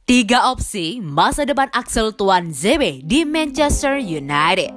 Tiga opsi masa depan Axel Tuanzebe di Manchester United.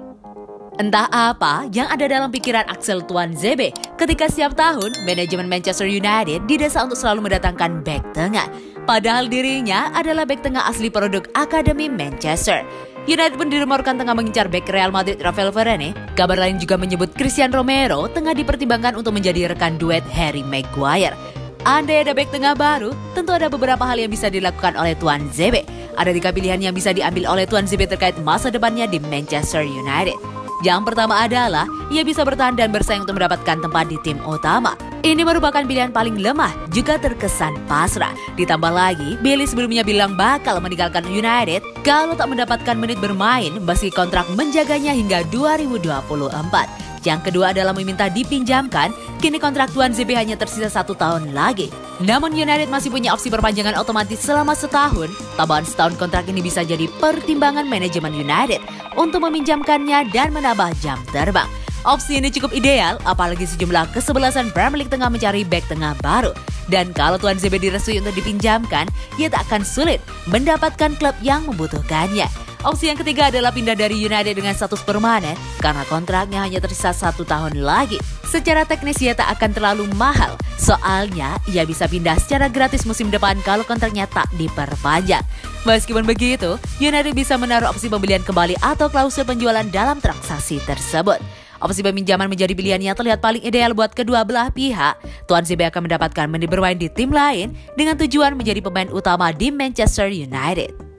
Entah apa yang ada dalam pikiran Axel Tuanzebe ketika setiap tahun manajemen Manchester United didesa untuk selalu mendatangkan bek tengah. Padahal dirinya adalah bek tengah asli produk Akademi Manchester. United pun dirumorkan tengah mengincar bek Real Madrid Rafael Varane. Kabar lain juga menyebut Christian Romero tengah dipertimbangkan untuk menjadi rekan duet Harry Maguire. Andai ada bek tengah baru, tentu ada beberapa hal yang bisa dilakukan oleh Tuanzebe. Ada 3 pilihan yang bisa diambil oleh Tuanzebe terkait masa depannya di Manchester United. Yang pertama adalah, ia bisa bertahan dan bersaing untuk mendapatkan tempat di tim utama. Ini merupakan pilihan paling lemah, juga terkesan pasrah. Ditambah lagi, Bailey sebelumnya bilang bakal meninggalkan United kalau tak mendapatkan menit bermain meski kontrak menjaganya hingga 2024. Yang kedua adalah meminta dipinjamkan, kini kontrak Tuanzebe hanya tersisa 1 tahun lagi. Namun United masih punya opsi perpanjangan otomatis selama setahun. Tambahan setahun kontrak ini bisa jadi pertimbangan manajemen United untuk meminjamkannya dan menambah jam terbang. Opsi ini cukup ideal, apalagi sejumlah kesebelasan Premier League tengah mencari bek tengah baru. Dan kalau Tuanzebe direstui untuk dipinjamkan, ia tak akan sulit mendapatkan klub yang membutuhkannya. Opsi yang ketiga adalah pindah dari United dengan status permanen karena kontraknya hanya tersisa 1 tahun lagi. Secara teknis ia tak akan terlalu mahal, soalnya ia bisa pindah secara gratis musim depan kalau kontraknya tak diperpanjang. Meskipun begitu, United bisa menaruh opsi pembelian kembali atau klausul penjualan dalam transaksi tersebut. Opsi peminjaman menjadi pilihan yang terlihat paling ideal buat kedua belah pihak. Tuanzebe akan mendapatkan menit bermain di tim lain dengan tujuan menjadi pemain utama di Manchester United.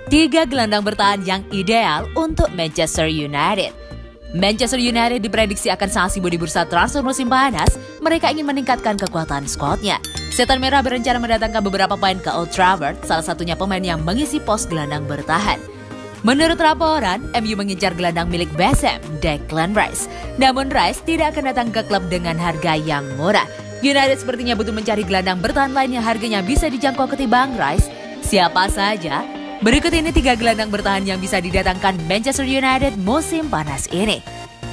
Tiga gelandang bertahan yang ideal untuk Manchester United. Manchester United diprediksi akan sangat sibuk di bursa transfer musim panas. Mereka ingin meningkatkan kekuatan skuadnya. Setan Merah berencana mendatangkan beberapa pemain ke Old Trafford, salah satunya pemain yang mengisi pos gelandang bertahan. Menurut laporan, MU mengincar gelandang milik West Ham, Declan Rice. Namun Rice tidak akan datang ke klub dengan harga yang murah. United sepertinya butuh mencari gelandang bertahan lain yang harganya bisa dijangkau ketimbang Rice. Siapa saja? Berikut ini 3 gelandang bertahan yang bisa didatangkan Manchester United musim panas ini.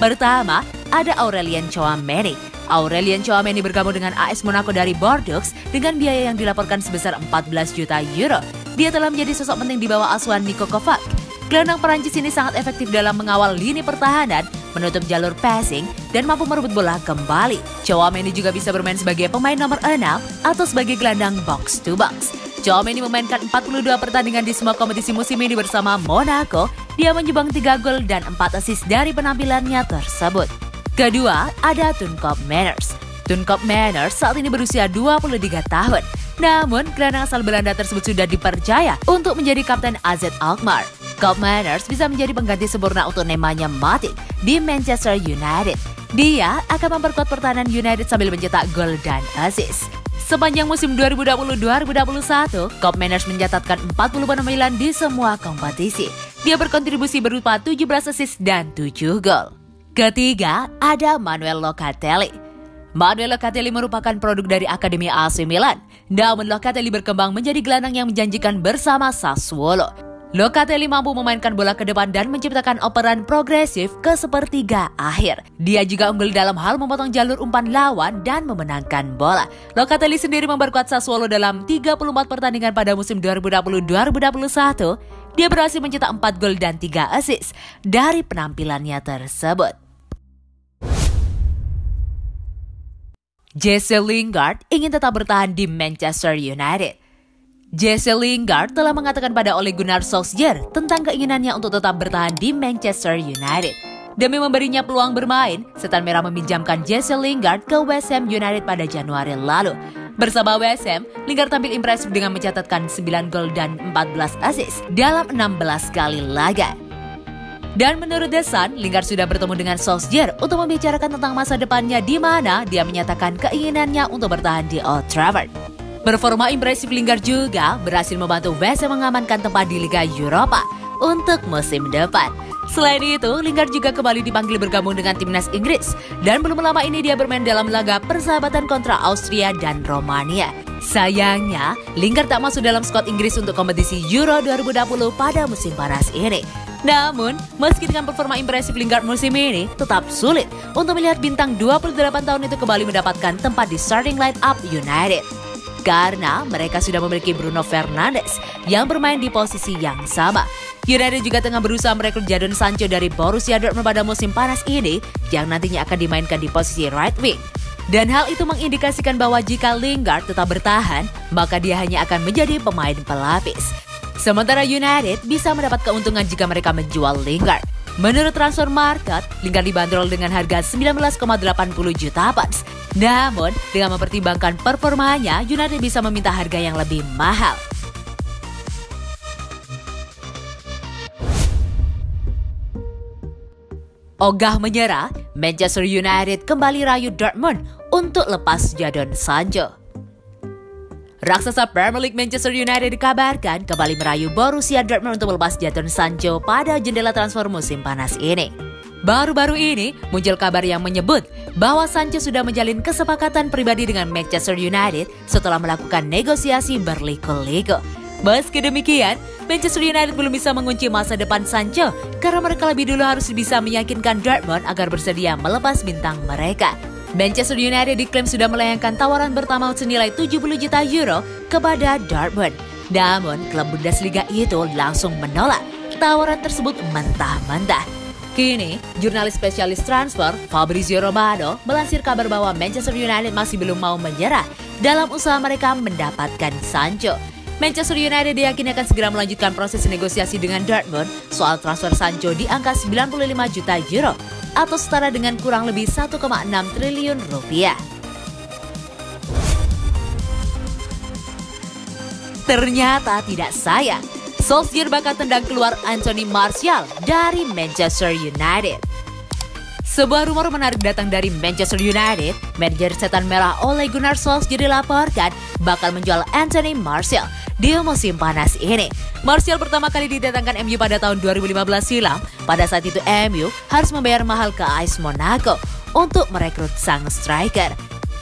Pertama, ada Aurelien Tchouameni. Aurelien Tchouameni bergabung dengan AS Monaco dari Bordeaux dengan biaya yang dilaporkan sebesar 14 juta euro. Dia telah menjadi sosok penting di bawah asuhan Niko Kovac. Gelandang Perancis ini sangat efektif dalam mengawal lini pertahanan, menutup jalur passing, dan mampu merebut bola kembali. Tchouameni juga bisa bermain sebagai pemain nomor 6 atau sebagai gelandang box to box. Tchouameni memainkan 42 pertandingan di semua kompetisi musim ini bersama Monaco. Dia menyumbang 3 gol dan 4 assist dari penampilannya tersebut. Kedua, ada Tunkop Manners. Tunkop Manners saat ini berusia 23 tahun. Namun, gelandang asal Belanda tersebut sudah dipercaya untuk menjadi kapten AZ Alkmaar. Kop Manners bisa menjadi pengganti sempurna untuk Nemanja Matic di Manchester United. Dia akan memperkuat pertahanan United sambil mencetak gol dan assist. Sepanjang musim 2020-2021, Kop Manners mencatatkan 40 penampilan di semua kompetisi. Dia berkontribusi berupa 17 assist dan 7 gol. Ketiga, ada Manuel Locatelli. Manuel Locatelli merupakan produk dari Akademi AC Milan. Namun Locatelli berkembang menjadi gelandang yang menjanjikan bersama Sassuolo. Locatelli mampu memainkan bola ke depan dan menciptakan operan progresif ke sepertiga akhir. Dia juga unggul dalam hal memotong jalur umpan lawan dan memenangkan bola. Locatelli sendiri memperkuat Sassuolo dalam 34 pertandingan pada musim 2020-2021. Dia berhasil mencetak 4 gol dan 3 assist dari penampilannya tersebut. Jesse Lingard ingin tetap bertahan di Manchester United. Jesse Lingard telah mengatakan pada Ole Gunnar Solskjaer tentang keinginannya untuk tetap bertahan di Manchester United. Demi memberinya peluang bermain, Setan Merah meminjamkan Jesse Lingard ke West Ham United pada Januari lalu. Bersama West Ham, Lingard tampil impresif dengan mencatatkan 9 gol dan 14 assist dalam 16 kali laga. Dan menurut The Sun, Lingard sudah bertemu dengan Solskjaer untuk membicarakan tentang masa depannya di mana dia menyatakan keinginannya untuk bertahan di Old Trafford. Performa impresif Lingard juga berhasil membantu West Ham mengamankan tempat di Liga Eropa untuk musim depan. Selain itu, Lingard juga kembali dipanggil bergabung dengan timnas Inggris dan belum lama ini dia bermain dalam laga persahabatan kontra Austria dan Romania. Sayangnya, Lingard tak masuk dalam skuad Inggris untuk kompetisi Euro 2020 pada musim panas ini. Namun, meski dengan performa impresif Lingard musim ini, tetap sulit untuk melihat bintang 28 tahun itu kembali mendapatkan tempat di starting line-up United. Karena mereka sudah memiliki Bruno Fernandes yang bermain di posisi yang sama. United juga tengah berusaha merekrut Jadon Sancho dari Borussia Dortmund pada musim panas ini yang nantinya akan dimainkan di posisi right wing. Dan hal itu mengindikasikan bahwa jika Lingard tetap bertahan, maka dia hanya akan menjadi pemain pelapis. Sementara United bisa mendapat keuntungan jika mereka menjual Lingard. Menurut transfer market, Lingard dibanderol dengan harga 19,80 juta pounds. Namun, dengan mempertimbangkan performanya, United bisa meminta harga yang lebih mahal. Ogah menyerah, Manchester United kembali rayu Dortmund untuk lepas Jadon Sancho. Raksasa Premier League Manchester United dikabarkan kembali merayu Borussia Dortmund untuk melepas Jadon Sancho pada jendela transfer musim panas ini. Baru-baru ini muncul kabar yang menyebut bahwa Sancho sudah menjalin kesepakatan pribadi dengan Manchester United setelah melakukan negosiasi berliku-liku. Meski demikian, Manchester United belum bisa mengunci masa depan Sancho karena mereka lebih dulu harus bisa meyakinkan Dortmund agar bersedia melepas bintang mereka. Manchester United diklaim sudah melayangkan tawaran pertama senilai 70 juta euro kepada Dortmund. Namun, klub Bundesliga itu langsung menolak tawaran tersebut mentah-mentah. Kini, jurnalis spesialis transfer Fabrizio Romano melansir kabar bahwa Manchester United masih belum mau menyerah dalam usaha mereka mendapatkan Sancho. Manchester United diyakini akan segera melanjutkan proses negosiasi dengan Dortmund soal transfer Sancho di angka 95 juta euro atau setara dengan kurang lebih 1,6 triliun rupiah. Ternyata tidak sayang, Solskjaer bakal tendang keluar Anthony Martial dari Manchester United. Sebuah rumor menarik datang dari Manchester United. Manajer Setan Merah Ole Gunnar Solskjaer dilaporkan bakal menjual Anthony Martial di musim panas ini. Martial pertama kali didatangkan MU pada tahun 2015 silam. Pada saat itu MU harus membayar mahal ke AS Monaco untuk merekrut sang striker.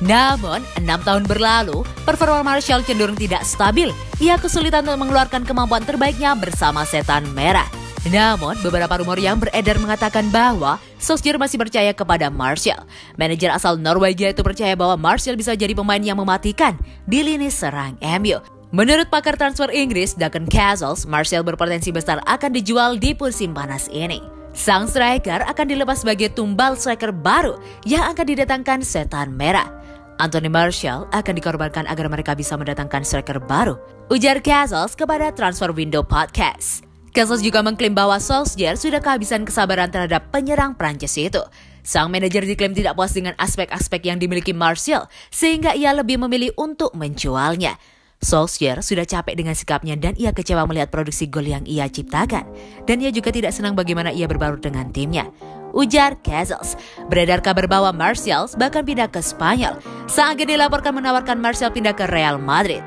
Namun, 6 tahun berlalu, performa Martial cenderung tidak stabil. Ia kesulitan untuk mengeluarkan kemampuan terbaiknya bersama Setan Merah. Namun, beberapa rumor yang beredar mengatakan bahwa Solskjaer masih percaya kepada Martial. Manajer asal Norwegia itu percaya bahwa Martial bisa jadi pemain yang mematikan di lini serang MU. Menurut pakar transfer Inggris, Duncan Castles, Martial berpotensi besar akan dijual di musim panas ini. Sang striker akan dilepas sebagai tumbal striker baru yang akan didatangkan Setan Merah. Anthony Martial akan dikorbankan agar mereka bisa mendatangkan striker baru, ujar Castles kepada Transfer Window Podcast. Castles juga mengklaim bahwa Solskjaer sudah kehabisan kesabaran terhadap penyerang Prancis itu. Sang manajer diklaim tidak puas dengan aspek-aspek yang dimiliki Martial, sehingga ia lebih memilih untuk menjualnya. Solskjaer sudah capek dengan sikapnya dan ia kecewa melihat produksi gol yang ia ciptakan. Dan ia juga tidak senang bagaimana ia berbaur dengan timnya, ujar Castles. Beredar kabar bahwa Martial bahkan pindah ke Spanyol. Sang agen dilaporkan menawarkan Martial pindah ke Real Madrid.